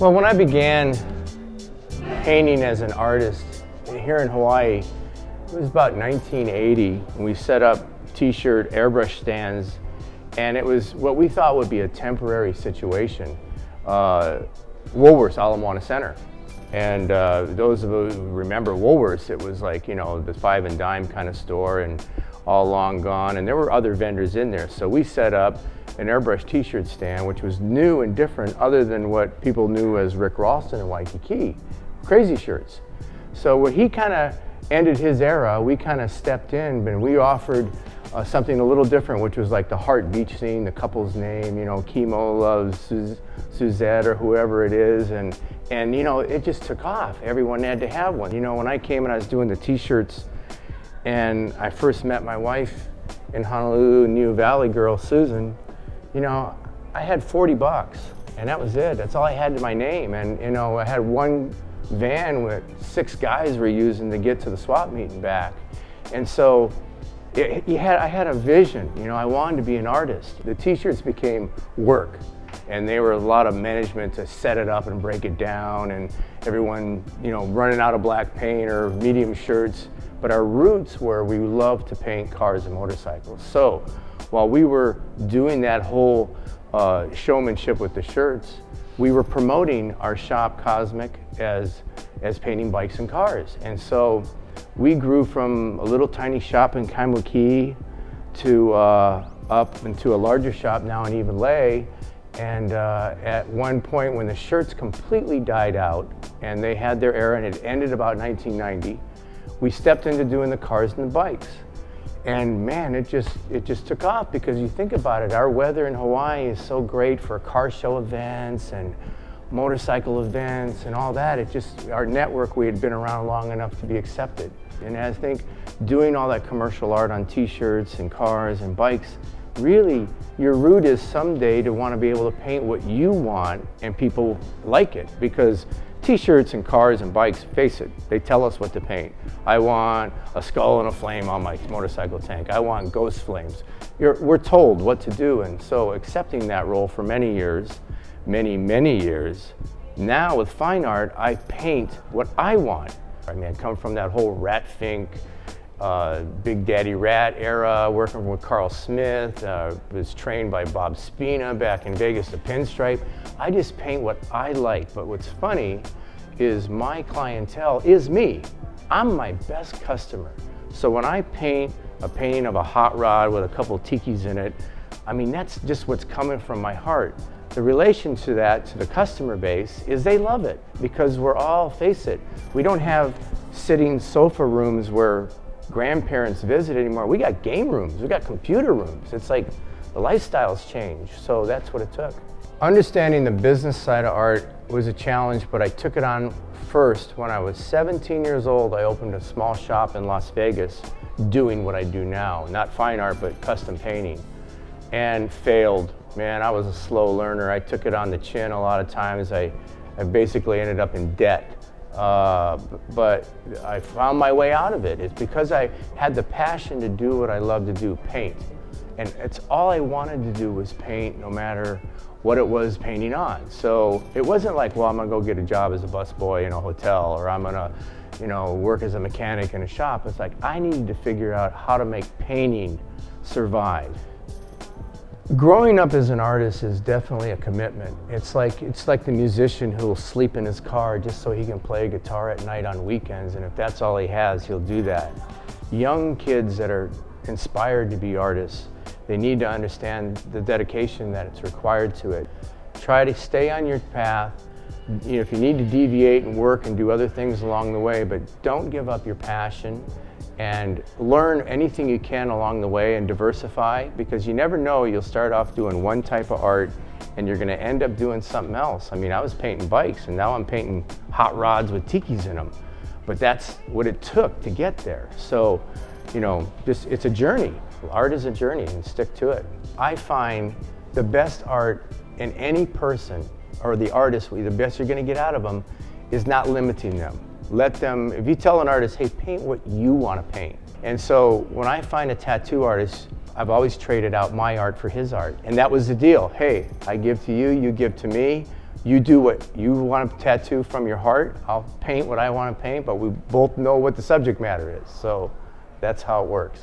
Well, when I began painting as an artist here in Hawaii, it was about 1980, and we set up t-shirt airbrush stands, and it was what we thought would be a temporary situation. Woolworths, Ala Moana Center. And those of us who remember Woolworths, it was like, you know, the 5 and dime kind of store and all long gone, and there were other vendors in there. So we set up an airbrush t-shirt stand, which was new and different other than what people knew as Rick Ralston and Waikiki, crazy shirts. So when he kind of ended his era, we kind of stepped in, and we offered something a little different, which was like the Heart Beach scene, the couple's name, you know, Kimo loves Suzette or whoever it is, and you know, it just took off. Everyone had to have one. You know, when I came and I was doing the t-shirts, and I first met my wife in Honolulu, New Valley girl, Susan, you know, I had 40 bucks, and that was it. That's all I had to my name, and you know, I had one van with 6 guys were using to get to the swap meet and back, and so I had a vision. You know, I wanted to be an artist. The t-shirts became work, and they were a lot of management to set it up and break it down, and everyone, you know, running out of black paint or medium shirts. But our roots were we loved to paint cars and motorcycles. So while we were doing that whole showmanship with the shirts, we were promoting our shop Cosmic as painting bikes and cars. And so we grew from a little tiny shop in Kaimuki to up into a larger shop now in Evelay. And at one point when the shirts completely died out and they had their era and it ended about 1990, we stepped into doing the cars and the bikes. And man, it just took off, because you think about it, our weather in Hawaii is so great for car show events and motorcycle events and all that. It just, our network, we had been around long enough to be accepted. And I think doing all that commercial art on t-shirts and cars and bikes, really your root is someday to want to be able to paint what you want and people like it, because t-shirts and cars and bikes, face it, they tell us what to paint. I want a skull and a flame on my motorcycle tank. I want ghost flames. We're told what to do, and so accepting that role for many years, many years, now with fine art, I paint what I want. I mean, I come from that whole Rat Fink, Big Daddy Rat era, working with Carl Smith, was trained by Bob Spina back in Vegas to pinstripe. I just paint what I like, but what's funny is my clientele is me. I'm my best customer. So when I paint a painting of a hot rod with a couple tikis in it, I mean, that's just what's coming from my heart. The relation to that, to the customer base, is they love it, because we're all, face it, we don't have sitting sofa rooms where grandparents visit anymore. We got game rooms, we got computer rooms. It's like the lifestyle's changed, so that's what it took. Understanding the business side of art was a challenge, but I took it on first. When I was 17 years old, I opened a small shop in Las Vegas doing what I do now, not fine art, but custom painting, and failed. Man, I was a slow learner. I took it on the chin a lot of times. I basically ended up in debt. But I found my way out of it. It's because I had the passion to do what I love to do, paint. And it's all I wanted to do was paint, no matter what it was painting on. So it wasn't like, well, I'm gonna go get a job as a busboy in a hotel, or I'm gonna, you know, work as a mechanic in a shop. It's like I needed to figure out how to make painting survive. Growing up as an artist is definitely a commitment. It's like the musician who will sleep in his car just so he can play guitar at night on weekends, and if that's all he has, he'll do that. Young kids that are inspired to be artists, they need to understand the dedication that it's required to it. Try to stay on your path. You know, if you need to deviate and work and do other things along the way, but don't give up your passion, and learn anything you can along the way and diversify, because you never know, you'll start off doing one type of art and you're gonna end up doing something else. I mean, I was painting bikes and now I'm painting hot rods with tikis in them, but that's what it took to get there. So, you know, it's a journey. Art is a journey, and stick to it. I find the best art in any person, or the artist, the best you're gonna get out of them, is not limiting them. Let them, if you tell an artist, hey, paint what you want to paint. And so when I find a tattoo artist, I've always traded out my art for his art. And that was the deal. Hey, I give to you, you give to me. You do what you want to tattoo from your heart. I'll paint what I want to paint, but we both know what the subject matter is. So that's how it works.